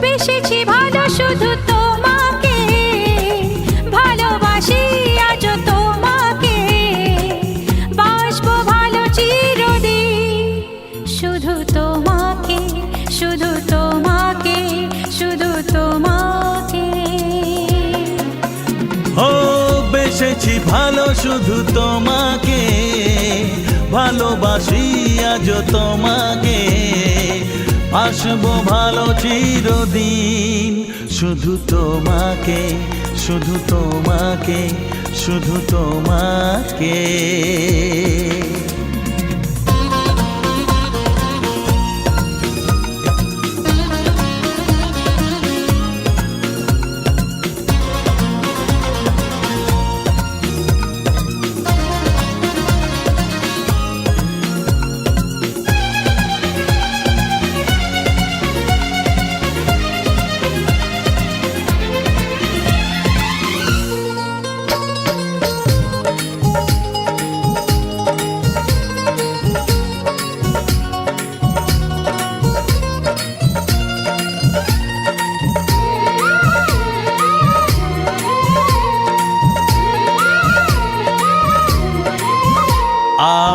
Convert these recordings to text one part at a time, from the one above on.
বেসেছি ভালো শুধু তোমাকে, ভালোবাসি আজ তোমাকে, বাসবো ভালো চিরদিন শুধু তোমাকে, শুধু তোমাকে, শুধু তোমাকে। ও বেসেছি ভালো শুধু তোমাকে, ভালোবাসি আজ তোমাকে, আসবো ভালো চিরদিন শুধু তোমাকে, শুধু তোমাকে, শুধু তোমাকে।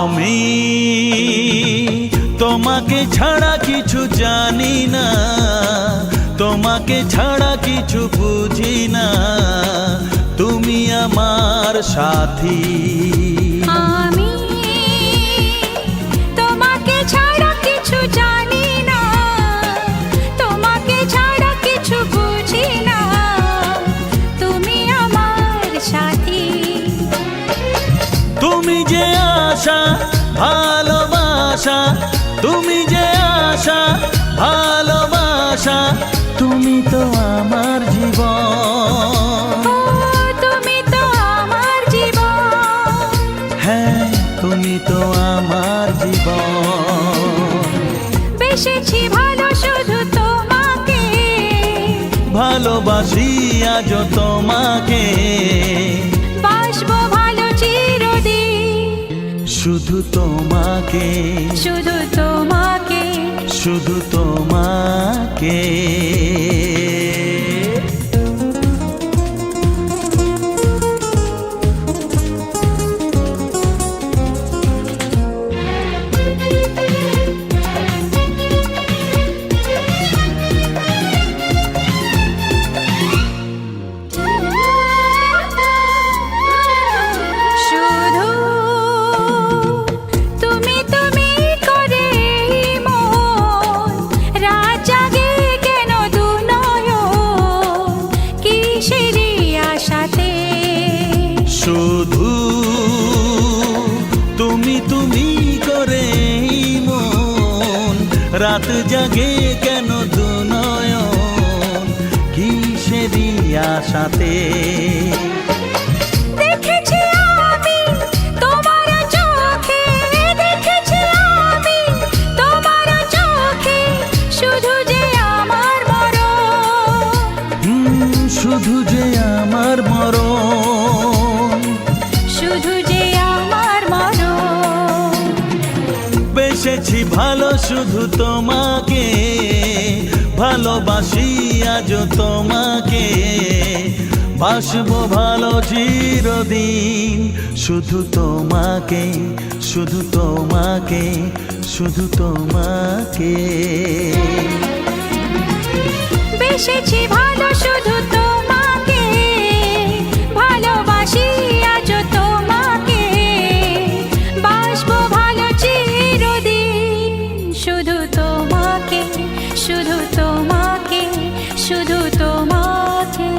আমি তোমাকে ছাড়া কিছু জানি না, তোমাকে ছাড়া কিছু বুঝি না, তুমি আমার সাথী। আমি তোমাকে ছাড়া কিছু জানি না, তোমাকে ছাড়া কিছু বুঝি না, তুমি আমার সাথী। তুমি যে আশা ভালোবাসা, তুমি যে আশা ভালোবাসা, তুমি তো আমার জীবন। তুমি তো আমার জীবন। হ্যাঁ তুমি তো আমার জীবন। বেসেছি ভালো শুধু তোমাকে, ভালোবাসি আজ তোমাকে, বাসবো ভালো চিরদিন শুধু তোমাকে, শুধু তোমাকে, শুধু তোমাকে। শুধু তুমি তুমি করে মন রাত জাগে কেন দু নয়ন কিসেরই আশাতে। শুধু তুমি তুমি করে মন রাত জাগে কেন দু নয়ন কিসেরই আশাতে। দেখেছি আমি তোমার চোখে, দেখেছি আমি তোমার চোখে, শুধু যে আমার মরণ, শুধু যে আমার মরণ, শুধু যে আমার মরণ। বেসেছি ভালো শুধু তোমাকে, ভালোবাসি আজ তোমাকে, বাসবো ভালো চিরদিন শুধু তোমাকে, শুধু তোমাকে, শুধু তোমাকে। বেসেছি ভালো শুধু তোমাকে, ভালোবাসি আজ তোমাকে, বাসবো ভালো চিরদিন শুধু তোমাকে, শুধু তোমাকে, শুধু তোমাকে।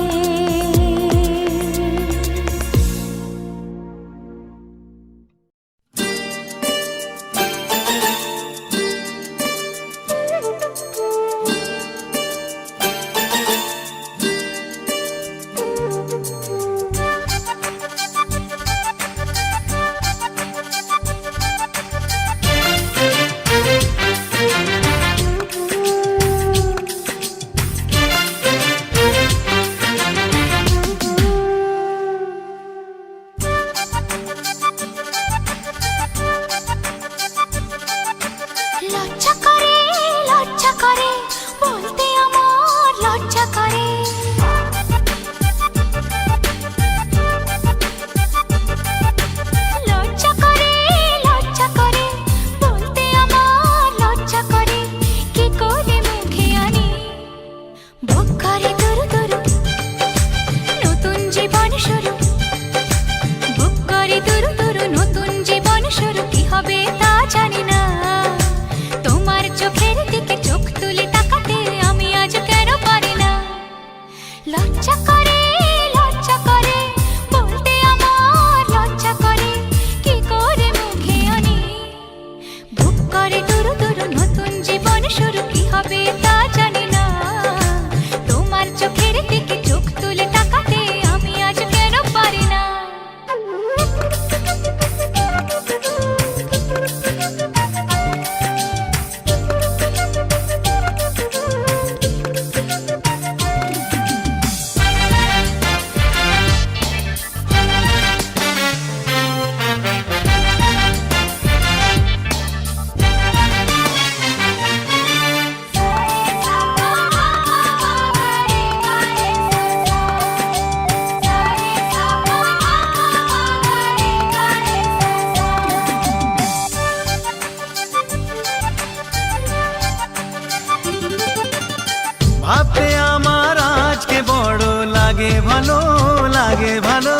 লাগে ভালো,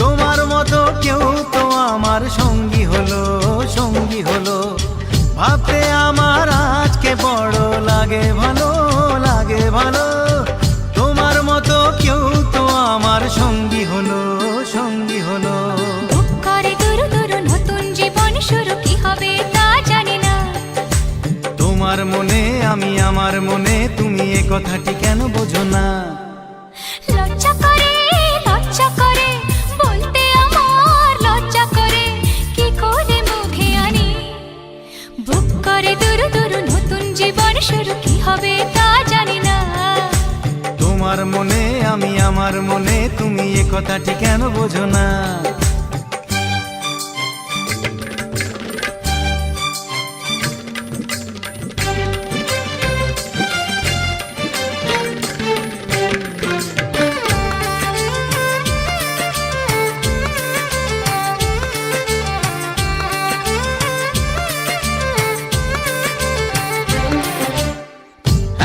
তোমার মতো কেউ তো আমার সঙ্গী হলো, সঙ্গী হলো। ভাবতে আমার আজকে বড় লাগে ভালো, লাগে ভালো, তোমার মতো কেউ তো আমার সঙ্গী হলো, সঙ্গী হলো। বুক করে দুরু দুরু নতুন জীবন শুরু, কি হবে তা জানি না। তোমার মনে আমি, আমার মনে তুমি, এ কথাটি কেন বোঝো না? লজ্জা করে বলতে আমার লজ্জা করে, কি করে মুখে আনি। বুক করে দুরু দুরু নতুন জীবন শুরু, কি হবে তা জানি না। তোমার মনে আমি, আমার মনে তুমি, এ কথাটি কেন বোঝো না?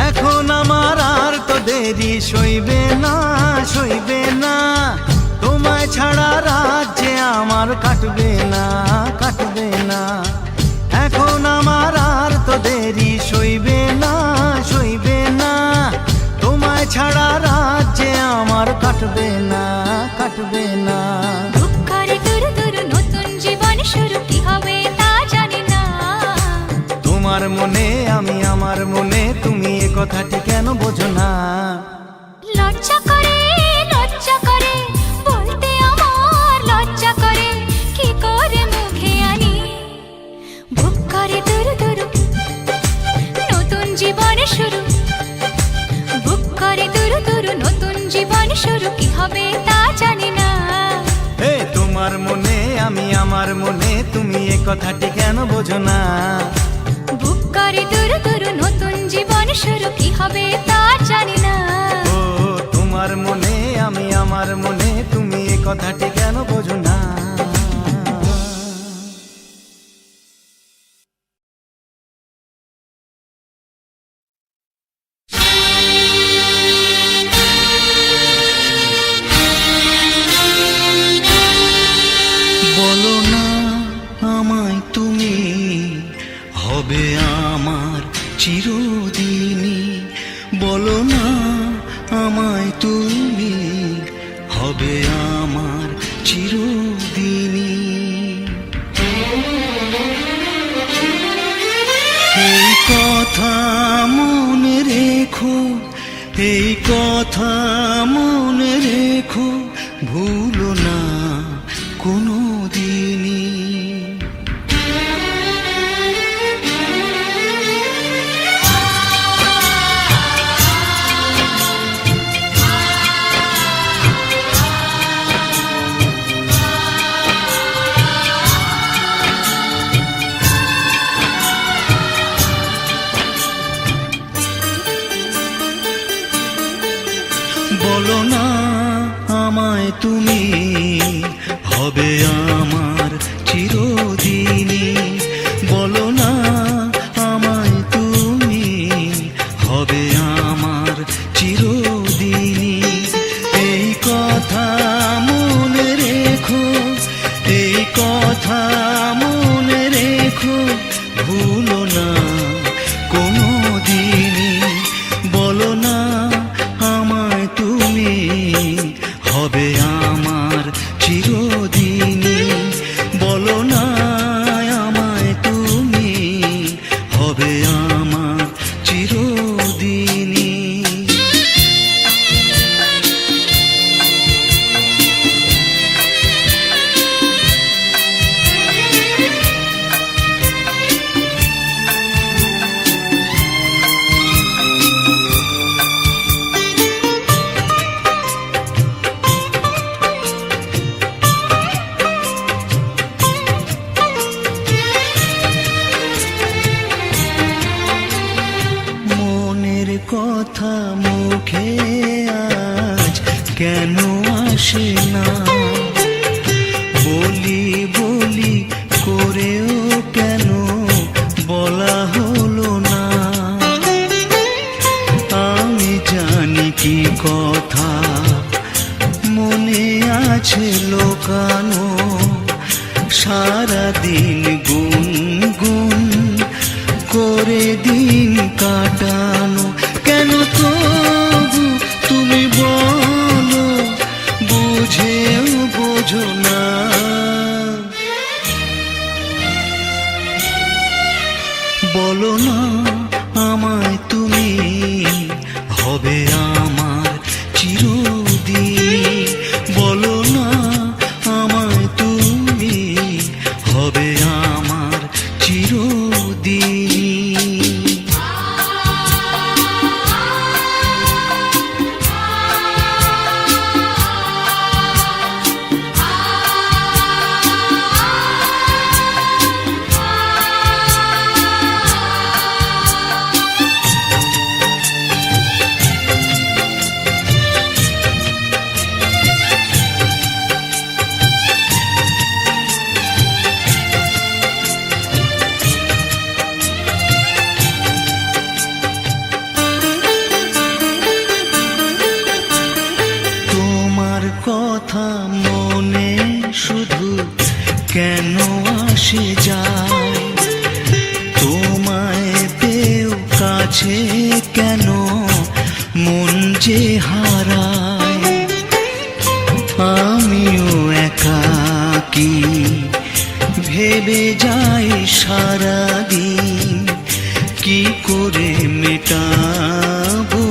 এখন আমার আর তো দেরি সইবে না, সইবে না, তোমায় ছাড়া রাজ্যে আমার কাটবে না, কাটবে না। এখন আমার আর তো দেরি সইবে না, সইবে না, তোমায় ছাড়া রাজ্যে আমার কাটবে না, কাটবে না। বুক করে দুরু দুরু নতুন জীবন শুরু, কি হবে তা জানি না। তোমার মনে আমি, আমার মনে তুমি, এ কথাটি কেন বোঝো না? লজ্জা করে বলতে আমার লজ্জা করে, কি করে মুখে আনি। বুক করে দুরু দুরু নতুন জীবন শুরু, বুক করে দুরু দুরু নতুন জীবন শুরু, কি হবে তা জানি না। হে তোমার মনে আমি, আমার মনে তুমি, এ কথাটি কেন বোঝো না? বুক করে দুরু দুরু নতুন জীবন শুরু, কি হবে তা জানি না। ও তোমার মনে আমি, আমার মনে তুমি, এ কথাটি কেন বোঝো না? বলো না আমায় তুমি, হবে আমার চিরদিনই। বলো না আমায় তুমি, হবে আমার চিরদিনই। এই কথা মনে রেখো, এই কথা মনে রেখো, ভুলো না কোনো দিনই। বলো না আমায় তুমি, হবে আমার চিরদিনই। বলো না আমায় তুমি, হবে আমার চিরদিনই। এই কথা মনে রেখো, এই কথা মনে রেখো, ভুলো না কোনো দিনই। বলো না আমায় তুমি, হবে আমার চিরদিনই। বলো না আমায় তুমি, হবে আমার চিরদিনই। মনের কথা মুখে আজ কেন আসে না? বলি বলি করেও কেন বলা হলো না? আমি জানি কি কথা মনে আছে লোকানো সারাদিন গুনগুন করে দিন কাটানো। কেন তবু তুমি বলো বুঝেও বোঝো না। বলো না আমায় তুমি হবে আমার চিরদিন। বলো না আমায় তুমি হবে আমার চিরদিন। কথা মনে শুধু কেন আসে যায়, তোমায় পেও কাছে কেন মন যে হারায়। আমিও একাকী ভেবে যাই সারাদিন কি করে মেটাবো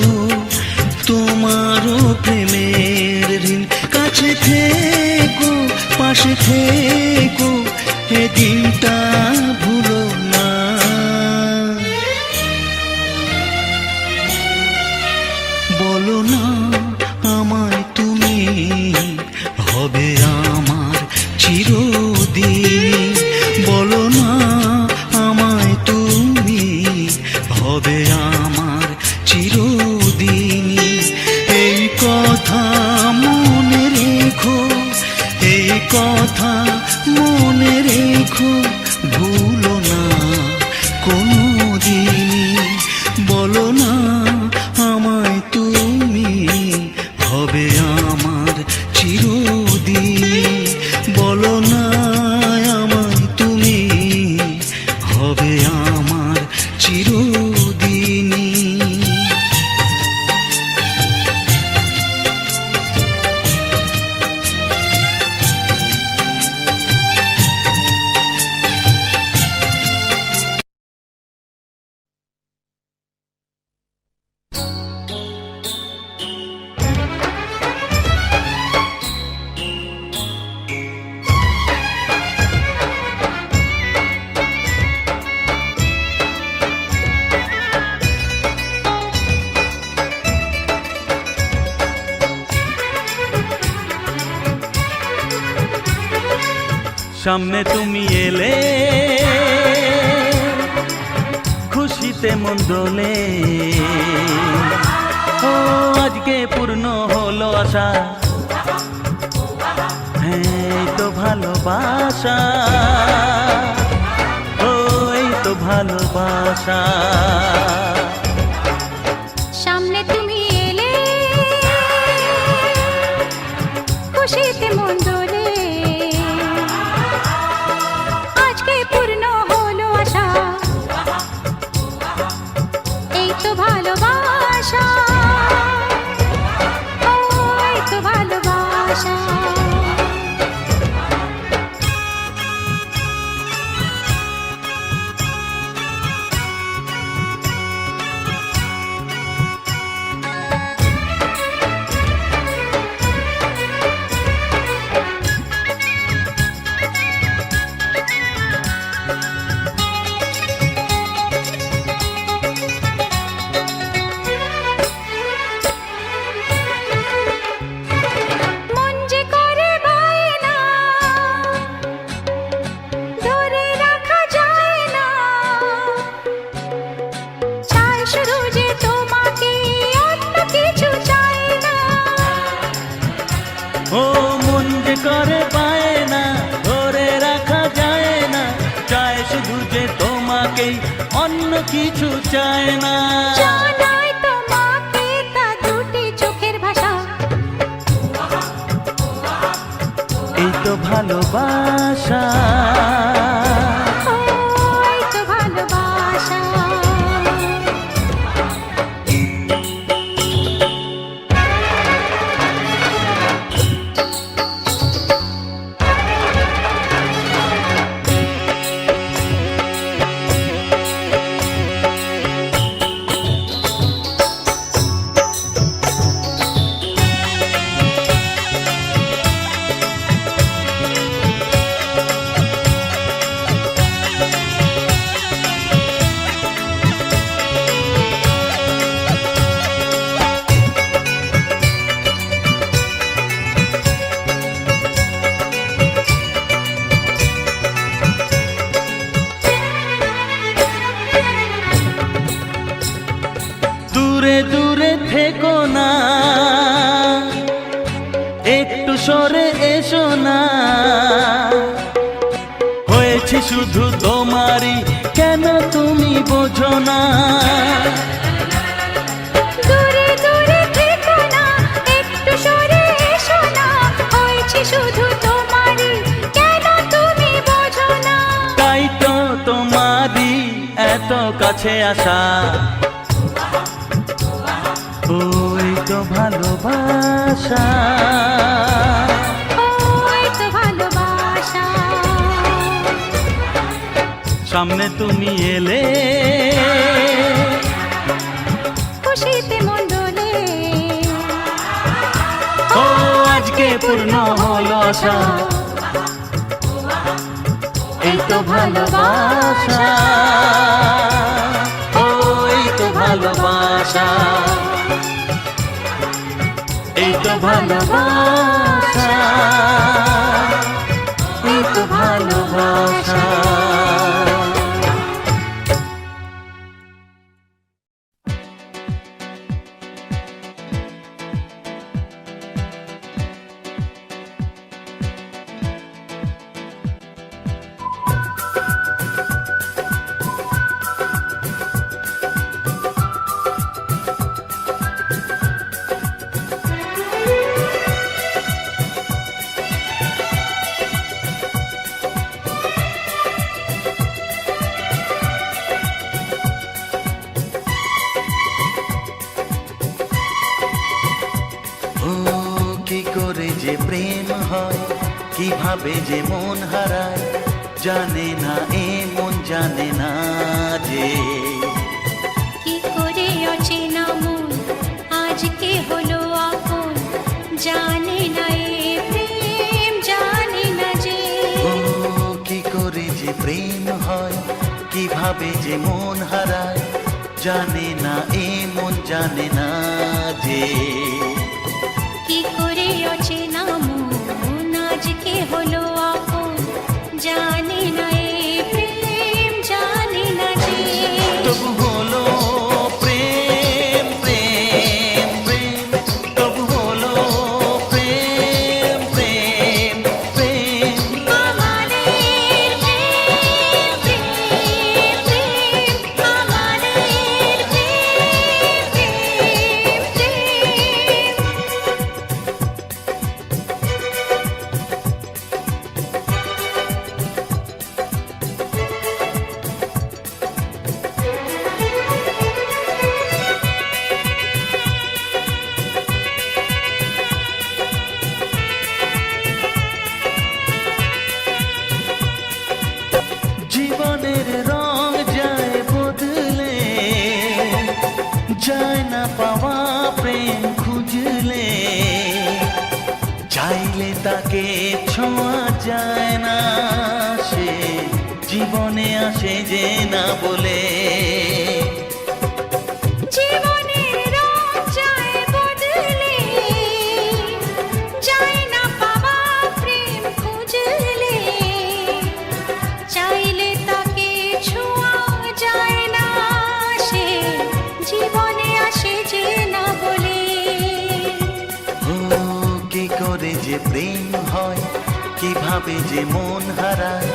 তোমারও প্রেমের ঋণ। কাছে থেকো পাশে থেকো এ দিনটা ভুলো না। বলো না আমায় তুমি হবে আমার চিরদিন। বলো না আমায় তুমি হবে আমার চিরদিন। এই কথা মনে রেখো, এই কথা মনে রেখো, ভুলো না কোনো দিন। বলো না আমায় তুমি হবে আমার চিরদিন। বলো না আমায় তুমি হবে আমার চিরদিন। সামনে তুমি এলে খুশিতে মন দোলে। ও আজকে পূর্ণ হলো আশা, হ্যাঁ এই তো ভালোবাসা। ও এই তো ভালোবাসা। সামনে তুমি এলে খুশিতে মন দোলে। আজকে পূর্ণ হলো আশা, এই তো ভালোবাসা। ও এই তো ভালোবাসা। ও মন যে করে পায় না, ধরে রাখা যায় না, চায় শুধু যে তোমাকেই, অন্য কিছু চায় না। জানাই তোমাকে তা দুটি চোখের ভাষা, তো ভালোবাসা, এই তো ভালোবাসা। দূরে দূরে থেকো না, একটু সরে এসো না। হয়েছি শুধু তোমারই, কেন তুমি বোঝো না? দূরে দূরে থেকো না, একটু সরে এসো না। হয়েছে শুধু তোমারই, কেন তুমি বোঝো না? তাই তো তোমারই এত কাছে আসা, ওই তো ভালোবাসা, এই তো ভালোবাসা। সামনে তুমি এলে খুশিতে মন দোলে, ও আজকে পূর্ণ হলো আশা, এই তো ভালোবাসা, ও এই তো ভালোবাসা, এই তো ভালোবাসা, এই তো ভালোবাসা। ও কি করে যে প্রেম হয়, কিভাবে যে মন হারায়, জানে না এ মন জানে না যে। কি করে অচেনা মন আজকে হলো আপন, জানে না এ প্রেম জানে না যে। ও কি করে যে প্রেম হয়, কিভাবে যে মন হারায়, জানে না এ মন জানে না যে। কি করে অচেনা মন আজকে হলো আপন, জানে না এ প্রেম জানে না যে। তবু হলো প্রেম প্রেম প্রেম, তবু হলো প্রেম প্রেম প্রেম। আমাদের প্রেম প্রেম প্রেম, আমাদের প্রেম প্রেম প্রেম। জীবনের রং যায় বদলে, যায় না পাওয়া প্রেম খুঁজলে, চাইলে তাকে ছোঁয়া যায় না, সে জীবনে আসে যে না বলে। জীবনের রং যায় বদলে, যায় না পাওয়া প্রেম খুঁজলে, চাইলে তাকে ছোঁয়া যায় না, সে জীবনে আসে যে না বলে। ও কি করে যে প্রেম হয়, কিভাবে যে মন হারায়,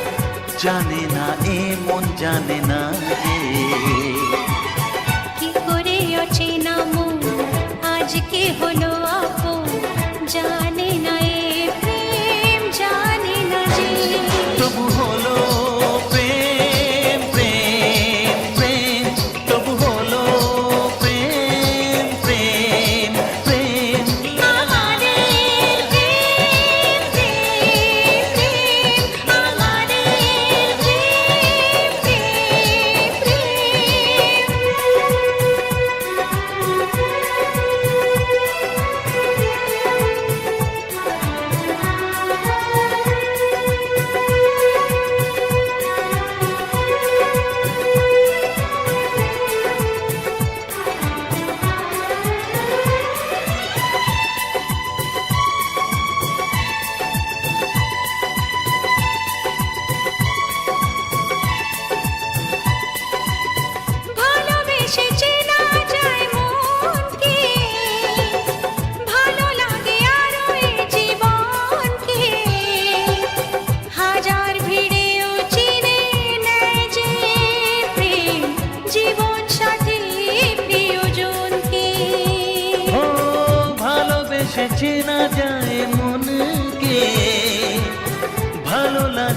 জানে না এ মন জানে না যে। কি করে অচেনা মন আজকে হলো আপন, জানে না এ প্রেম জানে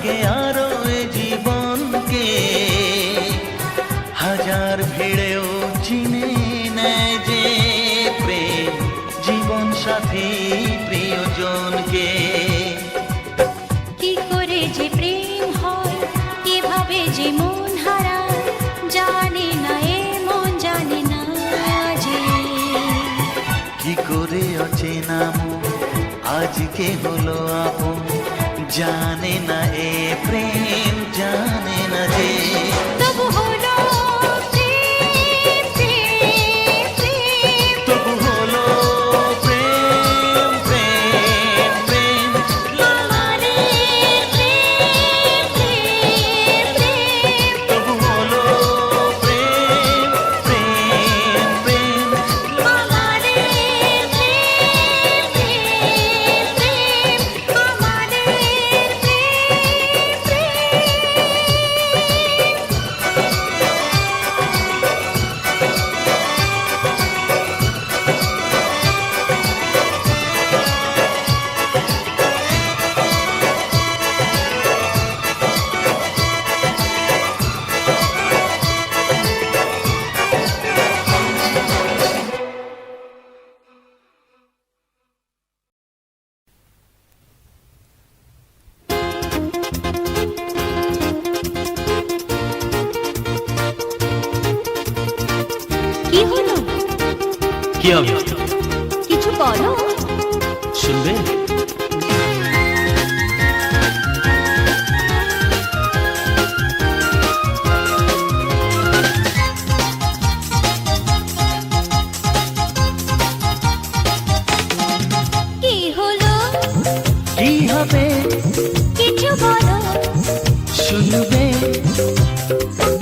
থাকে আরো এ জীবনকে, হাজার ভিড়েও চিনে নেয় যে প্রেম জীবন সাথী প্রিয়জনকে। কি করে যে প্রেম হয়, কিভাবে যে মন হারায়, জানে না এ মন জানে না যে। কি করে অচেনা মন আজকে হলো আপন, জানে না এ প্রেম জানে না যে। তবু হলো প্রেম, প্রেম, প্রেম। তবু হলো প্রেম প্রেম প্রেম, আমাদের প্রেম, প্রেম, প্রেম। তবু হলো প্রেম প্রেম প্রেম। আমাদের প্রেম, প্রেম, প্রেম। আমাদের প্রেম, প্রেম। কি হলো? কি হবে? কিছু বলো। শুনবে? কি হলো? কি হবে কিছু বলো। শুনবে?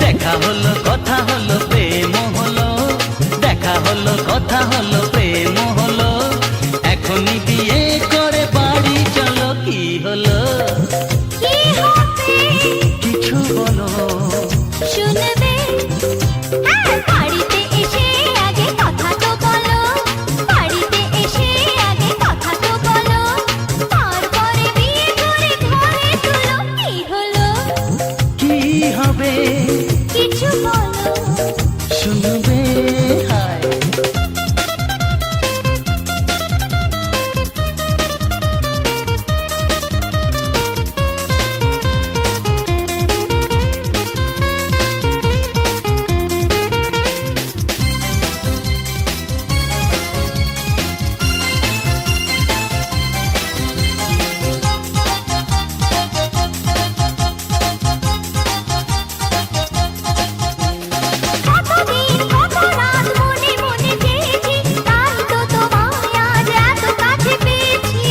দেখা হলো কথা হলো প্রেম হলো, দেখা হলো কথা হলো প্রেম হলো, এখনই বিয়ে করে বাড়ি চলো। কি হলো? কি হবে? কিছু বলো। শুনবে? হ্যাঁ, বাড়িতে এসে আগে কথা তো বলো। বাড়িতে এসে আগে কথা তো বলো। তারপরে বিয়ে করে ঘরে তুলো। কি হলো? কি হবে? কিছু বলো। শুনবে? হায় কতদিন কত রাত মনে মনে চেয়েছি, তাই তো তোমায় আজ এত কাছে পেয়েছি।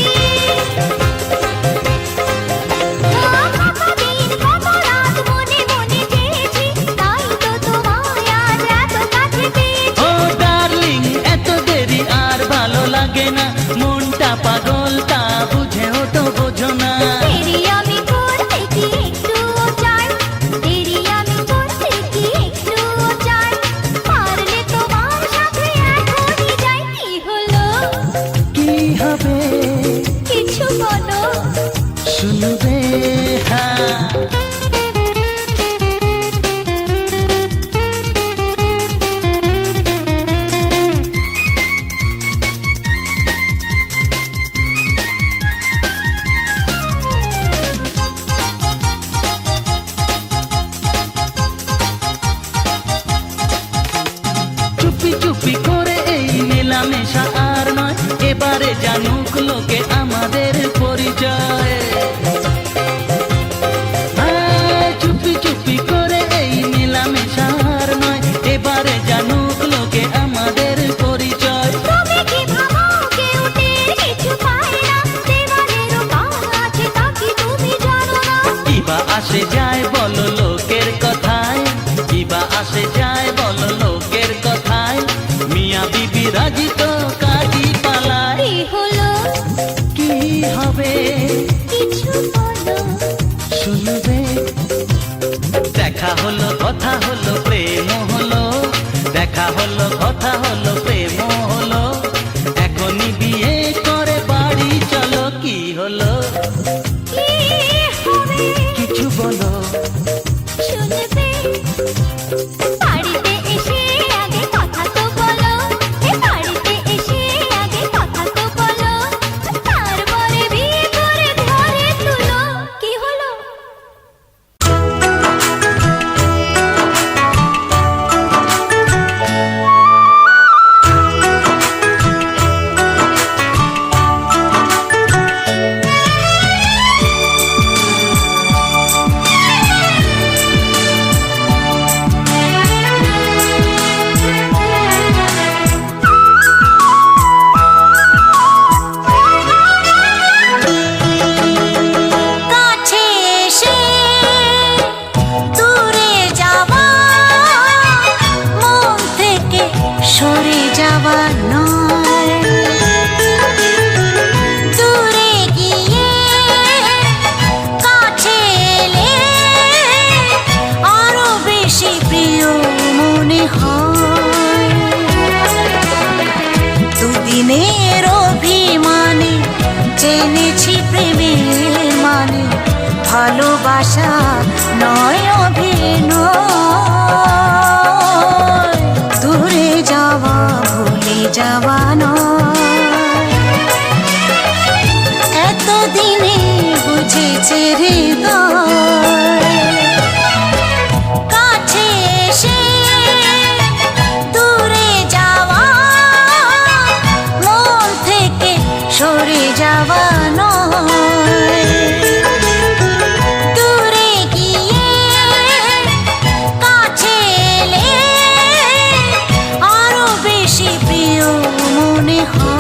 কতদিন কত রাত মনে মনে চেয়েছি, তাই তো তোমায় আজ এত কাছে পেয়েছি। ও ডার্লিং, এত দেরি আর ভালো লাগে না, মনটা পাগল তা বুঝেও তো বোঝো না। দেরি আমি করতে কি একটুও চাই, দেরি আমি করতে কি একটুও চাই, পারলে তোমার সাথে এখনই যাই। কি হলো? কি হবে? কিছু বলো। শুনবে? হ্যাঁ চুপি চুপি করে এই মেলামেশা আর নয়, এবারে জানুক লোকে আমাদের পরিচয়। চুপি চুপি করে এই মেলামেশা আর নয়, এবারে জানুক লোকে আমাদের পরিচয়। তুমি কি ভাবো কেউ টের কিছু পায় না, দেওয়ালেরও কান আছে তা কি তুমি জানো না? কিবা আসে যায় বলো লোকের কথায়, কিবা আসে যায় বলো লোকের কথায়, মিয়া বিবি রাজি তো কাজী পালায়। কি হলো? কি হবে? কিছু বলো। শুনবে? দেখা হলো কথা হলো প্রেম হলো, দেখা হলো কথা হলো প্রেম হলো, এখনই বিয়ে করে বাড়ি চলো। কি হলো? কি হবে? কিছু বলো। শুনবে বাড়িতে এসে আগে কথা তো বলো, এ বাড়িতে এসে আগে কথা তো বলো, তারপরে বিয়ে করে ঘরে তুলো। কি হলো? কাছে এসে দূরে যাওয়া, মন থেকে সরে যাওয়া নয়। দূরে গিয়ে কাছে এলে আরো বেশি প্রিয় মনে হয়। দুদিনের অভিমানে জেনেছি প্রেমের মানে, ভালোবাসা নয় অভিনয়। দূরে যাওয়া ভুলে যাওয়া নয়, এতদিনে বুঝেছে হৃদয়। কাছে এসে দূরে যাওয়া, মন থেকে সরে যাওয়া নয়। দূরে গিয়ে কাছে এলে আরো বেশি প্রিয় মনে হয়।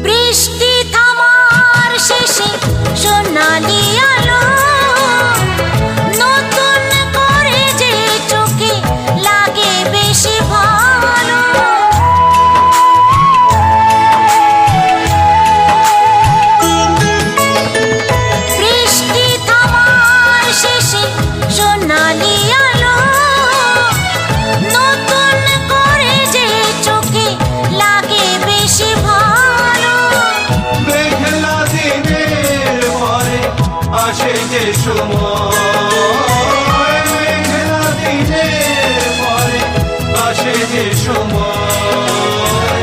বৃষ্টি থামার শেষে সোনালি আলো, নতুন করে যে চোখে লাগে বেশি ভালো। বৃষ্টি থামার শেষে সোনালি আলো, নতুন করে যে চোখে লাগে বেশি ভালো। মেঘলা দিনের পরে আসে যে সময়, মেঘলা দিনের পরে আসে যে সময়,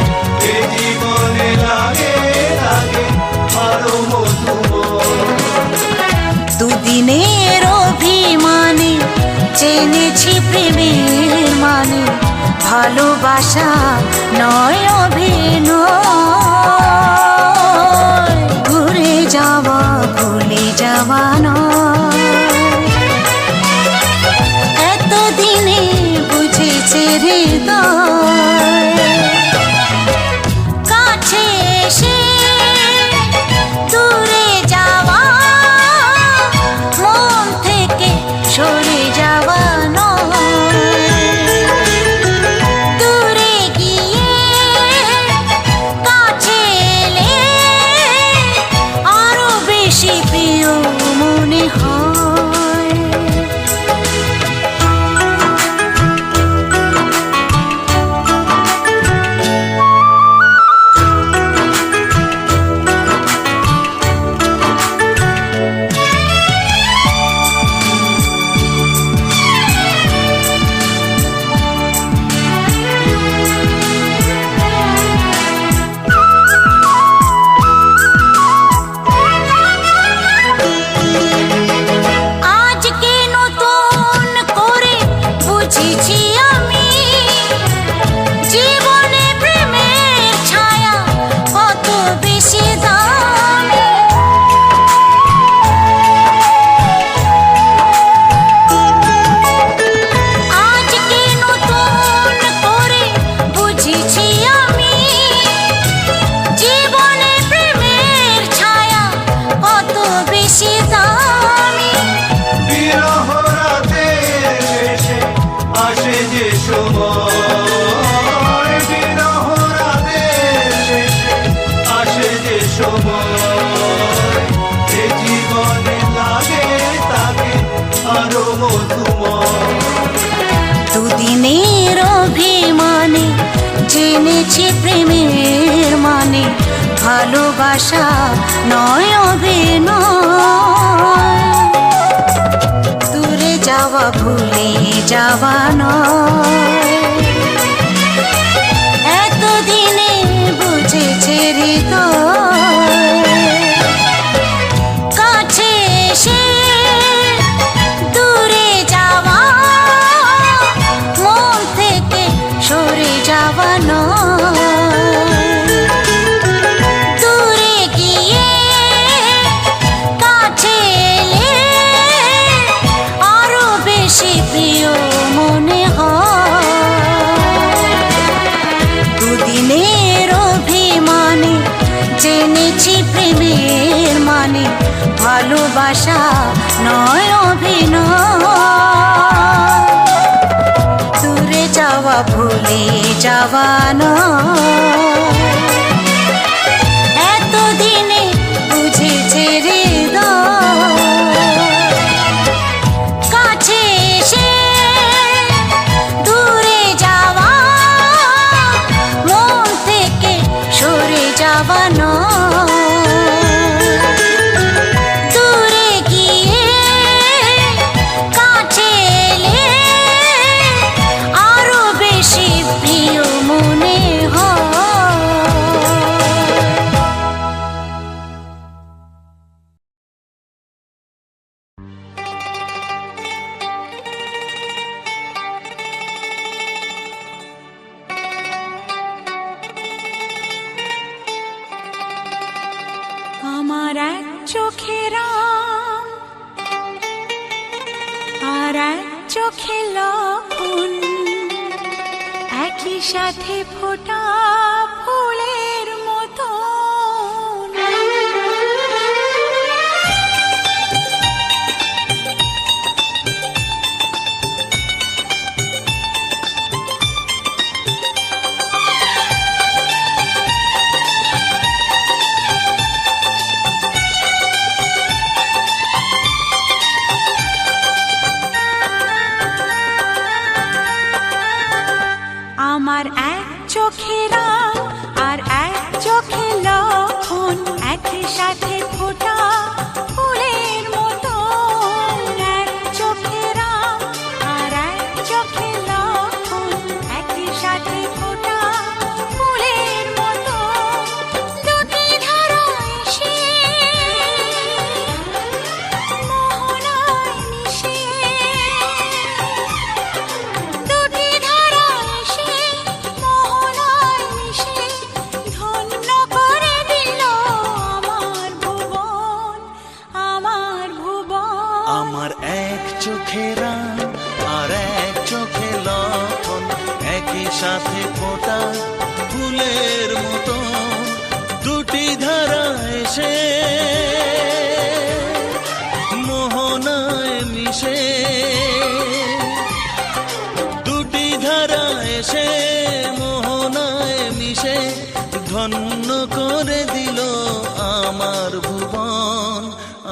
এ জীবনে লাগে লাগে আরো মধুময়। দুদিনের অভিমানে জেনেছি প্রেমের মানে, ভালোবাসা নয় অভিনয়। ঘুরে যাওয়া ভুলে যাওয়া নয়, এতদিনে বুঝেছে হৃদয়। কাছে এসে দূরে যাওয়া, মন থেকে সরে যাওয়া নয়। দূরে গিয়ে যে সময় বিরহ রাতের শেষে আসে যে সময় এ জীবনে লাগে তাকে আরো মধুময় দুদিনের অভিমানে জেনেছি প্রেমের মানে ভালোবাসা নয় অভিনয় দূরে যাওয়া ভুলে যাওয়া নয় এতদিনে বুঝেছে হৃদয় কাছে এসে দূরে যাওয়া মন থেকে সরে যাওয়া নয় দূরে গিয়ে কাছে এলে আরো বেশি প্রিয় মনে হয় দুদিনের অভিমানে জেনেছি প্রেমের মানে ভালোবাসা নয় অভিনয় দূরে যাওয়া ভুলে যাওয়া নয় এতদিনে বুঝেছে হৃদয় কাছে এসে দূরে যাওয়া মন থেকে সরে যাওয়া নয় দূরে গিয়ে কাছে এলে আরো বেশি প্রিয় মনে হয় আমার এক চোখে রাম আর এক চোখে লক্ষণ একই সাথে ফোটা ফুলের মতো আমার এক চোখে রাম আর এক চোখে লক্ষণ একই সাথে ফোটা ফুলের মতো এক চোখে রাম আর এক চোখে লক্ষণ একই সাথে ফোটা ফুলের মতো দুটি ধারা এসে মোহনায় মিশে দুটি ধারা এসে মোহনায় মিশে ধন্য করে দিল আমার ভুবন আমার ভুবন আমার এক চোখে রাম আর এক চোখে লক্ষণ একই সাথে ফোটা ফুলের মতো দুটি ধারা এসে মোহনায় মিশে দুটি ধারা এসে মোহনায় মিশে ধন্য করে দিল আমার ভুবন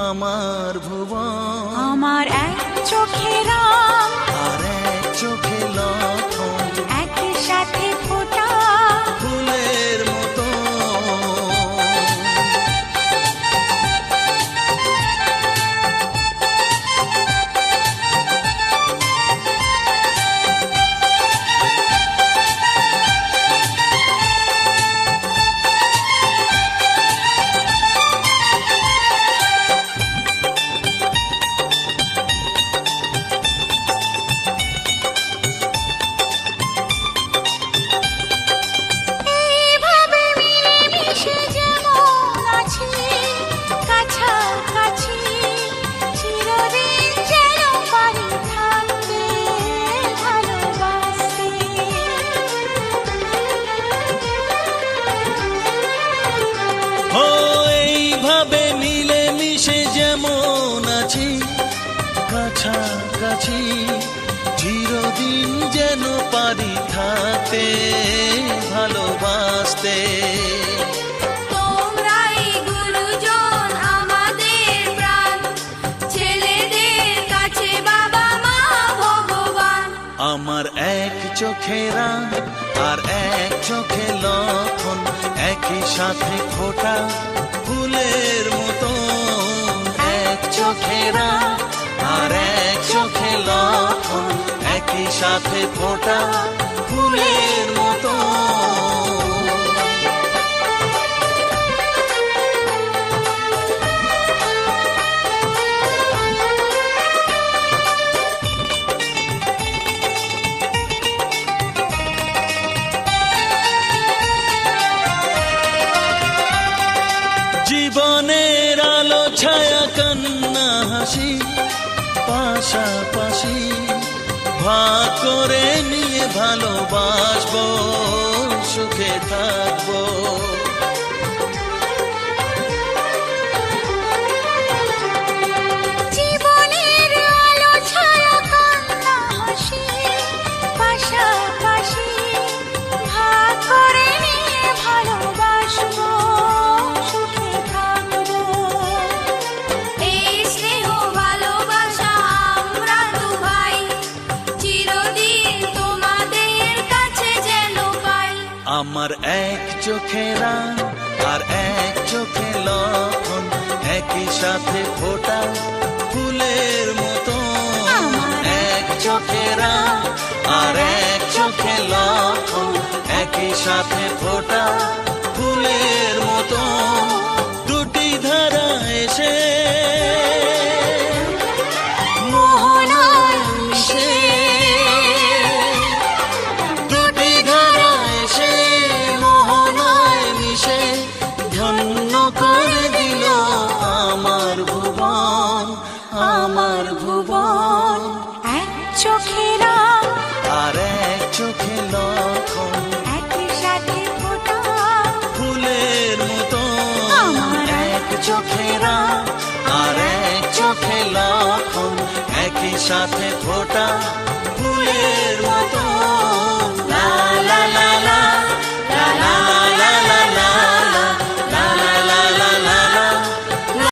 আমার ভুবন আমার এক চোখে রাম আর এক চোখে লক্ষণ একই সাথে ফোটা ফুলের মতো পারি থাকতে ভালোবাসতে। তোমরাই গুরুজন আমাদের প্রাণ, ছেলেদের কাছে বাবা মা ভগবান। আমার এক চোখে রাগ আর এক চোখে লক্ষণ, একই সাথে ফোটা ফুলের মতো। এক চোখে রাগ আর এক চোখে লক্ষণ, একই সাথে ফোটা ফুলের মতো। জীবনের আলো ছায়া কান্না হাসি পাশাপাশি ভাগ করে নিয়ে ভালোবাসবো, সুখে থাকবো। জীবনের আলো ছায়া কান্না হাসি পাশাপাশি ভাগ করে নিয়ে ভালোবাসবো, সুখে থাকবো। এই স্নেহ ভালোবাসা আমরা দু ভাই, চিরদিন তোমাদের কাছে যেন পাই। আমার এক চোখে রাগ আর এক চোখে লক্ষণ, একই সাথে ফোটা ফুলের মতো। এক চোখে রাগ আর এক চোখে লক্ষণ, একই সাথে ফোটা ফুলের মতো। দুটি ধারা এসে মোহনায় মিশে, দুটি ধারা এসে মোহনায় মিশে ধন্য করে দিল আমার ভুবন, আমার ভুবন। এক চোখে রাগ আর এক চোখে লক্ষণ, একই সাথে ফোটা ফুলের মতো। আমার এক চোখে রাগ আর এক চোখে লক্ষণ, একই সাথে ফোটা ফুলের মতো।